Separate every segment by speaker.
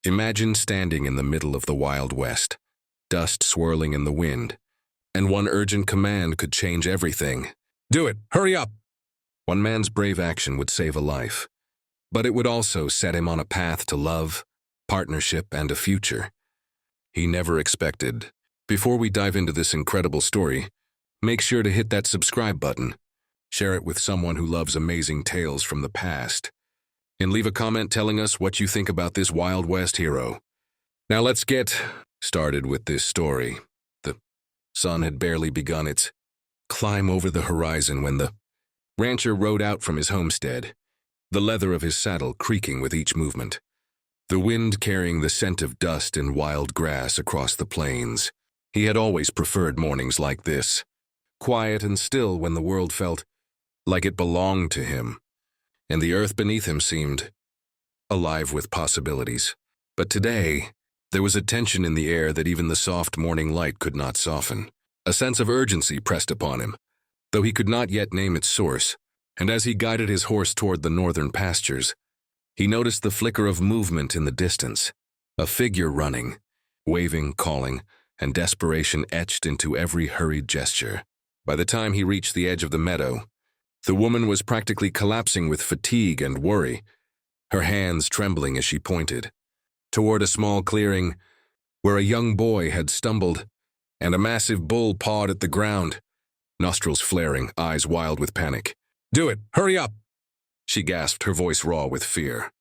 Speaker 1: Imagine standing in the middle of the Wild West, dust swirling in the wind, and one urgent command could change everything. Do it! Hurry up! One man's brave action would save a life, but it would also set him on a path to love, partnership, and a future he never expected. Before we dive into this incredible story, make sure to hit that subscribe button, share it with someone who loves amazing tales from the past, and leave a comment telling us what you think about this Wild West hero. Now let's get started with this story. The sun had barely begun its climb over the horizon when the rancher rode out from his homestead, the leather of his saddle creaking with each movement, the wind carrying the scent of dust and wild grass across the plains. He had always preferred mornings like this, quiet and still when the world felt like it belonged to him, and the earth beneath him seemed alive with possibilities. But today, there was a tension in the air that even the soft morning light could not soften. A sense of urgency pressed upon him, though he could not yet name its source, and as he guided his horse toward the northern pastures, he noticed the flicker of movement in the distance, a figure running, waving, calling, and desperation etched into every hurried gesture. By the time he reached the edge of the meadow, the woman was practically collapsing with fatigue and worry, her hands trembling as she pointed toward a small clearing where a young boy had stumbled and a massive bull pawed at the ground, nostrils flaring, eyes wild with panic. "Do it! Hurry up!" she gasped, her voice raw with fear.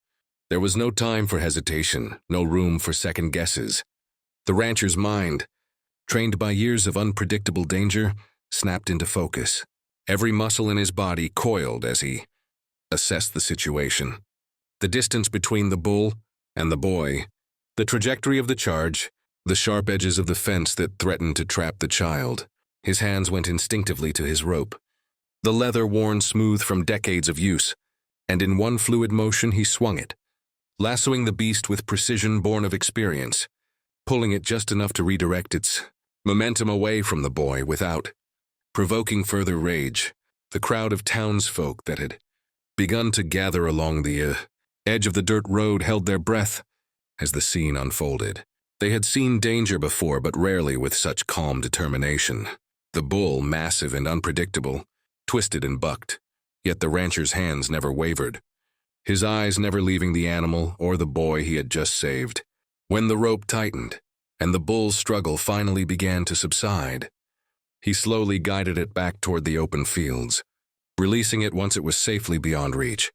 Speaker 1: There was no time for hesitation, no room for second guesses. The rancher's mind, trained by years of unpredictable danger, snapped into focus. Every muscle in his body coiled as he assessed the situation. The distance between the bull and the boy, the trajectory of the charge, the sharp edges of the fence that threatened to trap the child. His hands went instinctively to his rope, the leather worn smooth from decades of use, and in one fluid motion he swung it, lassoing the beast with precision born of experience, pulling it just enough to redirect its momentum away from the boy without provoking further rage. The crowd of townsfolk that had begun to gather along the edge of the dirt road held their breath as the scene unfolded. They had seen danger before, but rarely with such calm determination. The bull, massive and unpredictable, twisted and bucked, yet the rancher's hands never wavered, his eyes never leaving the animal or the boy he had just saved. When the rope tightened and the bull's struggle finally began to subside, he slowly guided it back toward the open fields, releasing it once it was safely beyond reach.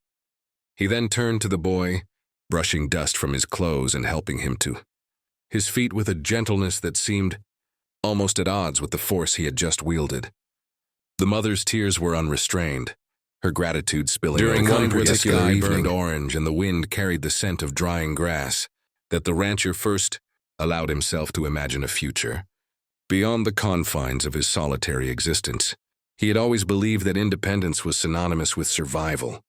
Speaker 1: He then turned to the boy, brushing dust from his clothes and helping him to his feet with a gentleness that seemed almost at odds with the force he had just wielded. The mother's tears were unrestrained, her gratitude spilling
Speaker 2: During
Speaker 1: over
Speaker 2: one
Speaker 1: the
Speaker 2: particular
Speaker 1: sky
Speaker 2: evening,
Speaker 1: burned orange and the wind carried the scent of drying grass, that the rancher first allowed himself to imagine a future beyond the confines of his solitary existence. He had always believed that independence was synonymous with survival,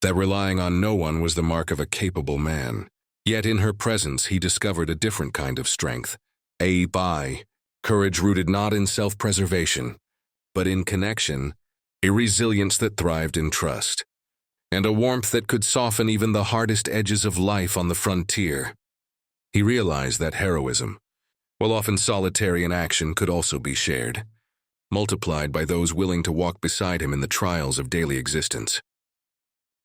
Speaker 1: that relying on no one was the mark of a capable man. Yet in her presence he discovered a different kind of strength, courage rooted not in self-preservation, but in connection, a resilience that thrived in trust, and a warmth that could soften even the hardest edges of life on the frontier. He realized that heroism, while often solitary in action, could also be shared, multiplied by those willing to walk beside him in the trials of daily existence.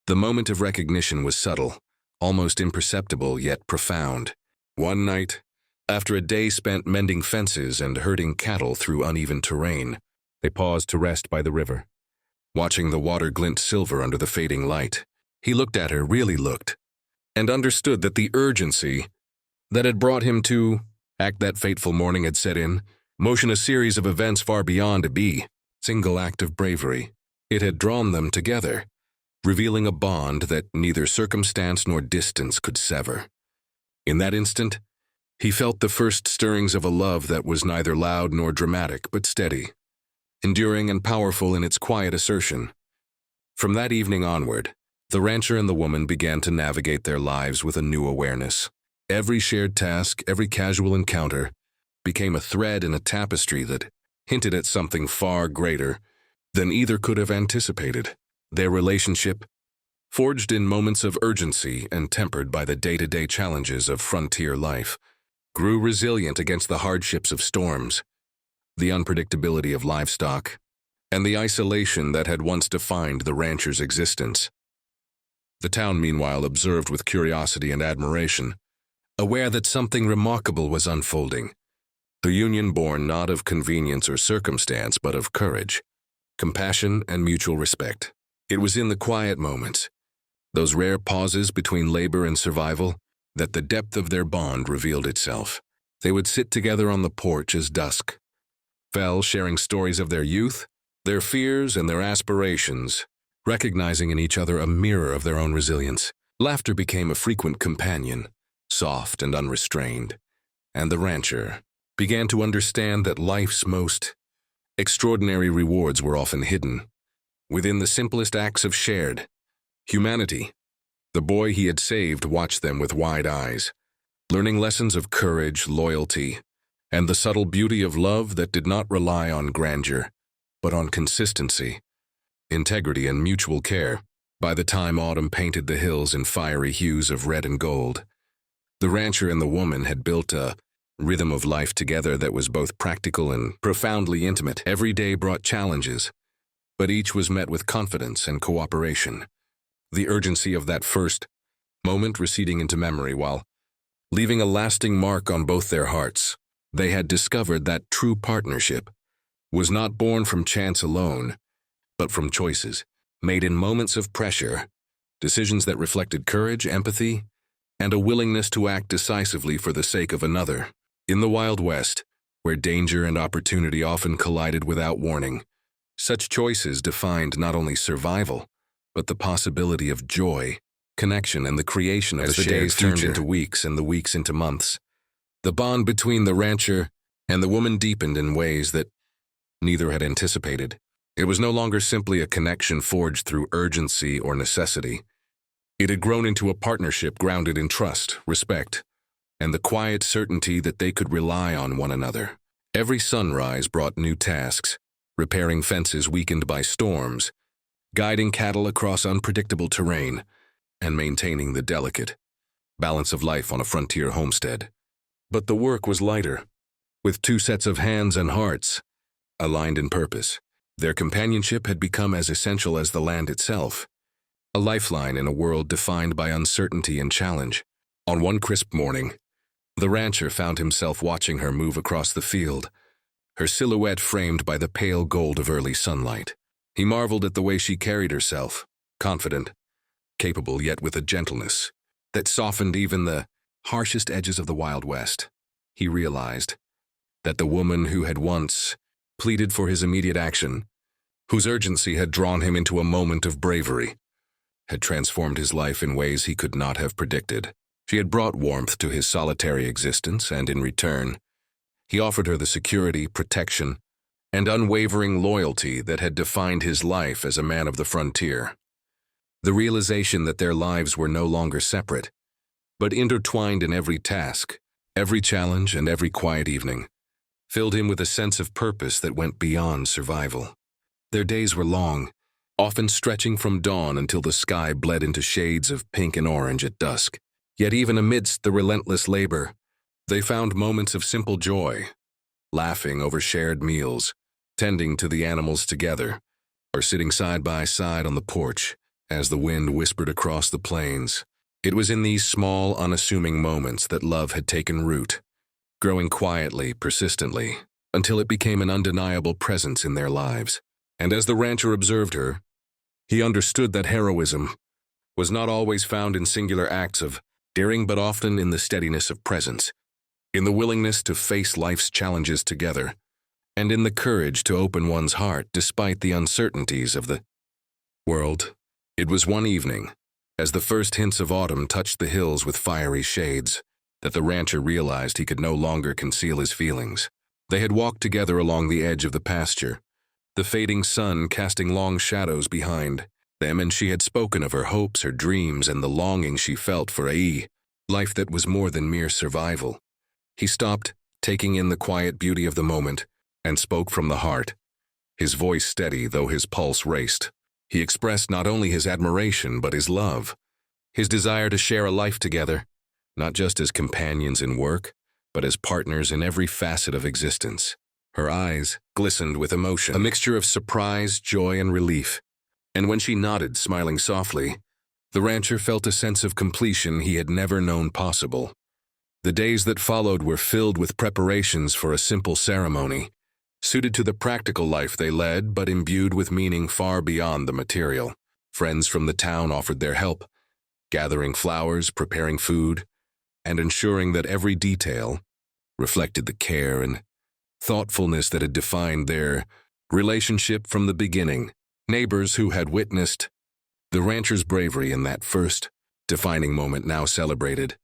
Speaker 1: The moment of recognition was subtle, almost imperceptible yet profound. One night, after a day spent mending fences and herding cattle through uneven terrain, they paused to rest by the river, watching the water glint silver under the fading light. He looked at her, really looked, and understood that the urgency that had brought him to act that fateful morning had set in motion a series of events far beyond a single act of bravery. It had drawn them together, revealing a bond that neither circumstance nor distance could sever. In that instant, he felt the first stirrings of a love that was neither loud nor dramatic, but steady, enduring and powerful in its quiet assertion. From that evening onward, the rancher and the woman began to navigate their lives with a new awareness. Every shared task, every casual encounter, became a thread in a tapestry that hinted at something far greater than either could have anticipated. Their relationship, forged in moments of urgency and tempered by the day-to-day challenges of frontier life, grew resilient against the hardships of storms, the unpredictability of livestock, and the isolation that had once defined the rancher's existence. The town, meanwhile, observed with curiosity and admiration, aware that something remarkable was unfolding. A union born not of convenience or circumstance, but of courage, compassion, and mutual respect. It was in the quiet moments, those rare pauses between labor and survival, that the depth of their bond revealed itself. They would sit together on the porch as dusk fell, sharing stories of their youth, their fears, and their aspirations, recognizing in each other a mirror of their own resilience. Laughter became a frequent companion, soft and unrestrained, and the rancher began to understand that life's most extraordinary rewards were often hidden within the simplest acts of shared humanity. The boy he had saved watched them with wide eyes, learning lessons of courage, loyalty, and the subtle beauty of love that did not rely on grandeur, but on consistency, integrity, and mutual care. By the time autumn painted the hills in fiery hues of red and gold, the rancher and the woman had built a rhythm of life together that was both practical and profoundly intimate. Every day brought challenges, but each was met with confidence and cooperation. The urgency of that first moment receding into memory while leaving a lasting mark on both their hearts. They had discovered that true partnership was not born from chance alone, but from choices made in moments of pressure, decisions that reflected courage, empathy, and a willingness to act decisively for the sake of another. In the Wild West, where danger and opportunity often collided without warning, such choices defined not only survival, but the possibility of joy, connection, and the creation of a shared future. As the days turned into weeks and the weeks into months, the bond between the rancher and the woman deepened in ways that neither had anticipated. It was no longer simply a connection forged through urgency or necessity. It had grown into a partnership grounded in trust, respect, and the quiet certainty that they could rely on one another. Every sunrise brought new tasks, repairing fences weakened by storms, guiding cattle across unpredictable terrain, and maintaining the delicate balance of life on a frontier homestead. But the work was lighter, with two sets of hands and hearts, aligned in purpose. Their companionship had become as essential as the land itself, a lifeline in a world defined by uncertainty and challenge. On one crisp morning, the rancher found himself watching her move across the field, her silhouette framed by the pale gold of early sunlight. He marveled at the way she carried herself, confident, capable, yet with a gentleness that softened even the harshest edges of the Wild West. He realized that the woman who had once pleaded for his immediate action, whose urgency had drawn him into a moment of bravery, had transformed his life in ways he could not have predicted. She had brought warmth to his solitary existence, and in return, he offered her the security, protection, and unwavering loyalty that had defined his life as a man of the frontier. The realization that their lives were no longer separate, but intertwined in every task, every challenge, and every quiet evening, filled him with a sense of purpose that went beyond survival. Their days were long, often stretching from dawn until the sky bled into shades of pink and orange at dusk. Yet even amidst the relentless labor, they found moments of simple joy, laughing over shared meals, tending to the animals together, or sitting side by side on the porch as the wind whispered across the plains. It was in these small, unassuming moments that love had taken root, growing quietly, persistently, until it became an undeniable presence in their lives. And as the rancher observed her, he understood that heroism was not always found in singular acts of daring, but often in the steadiness of presence, in the willingness to face life's challenges together, and in the courage to open one's heart despite the uncertainties of the world. It was one evening, as the first hints of autumn touched the hills with fiery shades, that the rancher realized he could no longer conceal his feelings. They had walked together along the edge of the pasture, the fading sun casting long shadows behind them, and she had spoken of her hopes, her dreams, and the longing she felt for a life that was more than mere survival. He stopped, taking in the quiet beauty of the moment, and spoke from the heart, his voice steady though his pulse raced. He expressed not only his admiration but his love, his desire to share a life together, not just as companions in work, but as partners in every facet of existence. Her eyes glistened with emotion, a mixture of surprise, joy, and relief. And when she nodded, smiling softly, the rancher felt a sense of completion he had never known possible. The days that followed were filled with preparations for a simple ceremony, suited to the practical life they led, but imbued with meaning far beyond the material. Friends from the town offered their help, gathering flowers, preparing food, and ensuring that every detail reflected the care and thoughtfulness that had defined their relationship from the beginning. Neighbors who had witnessed the rancher's bravery in that first defining moment now celebrated,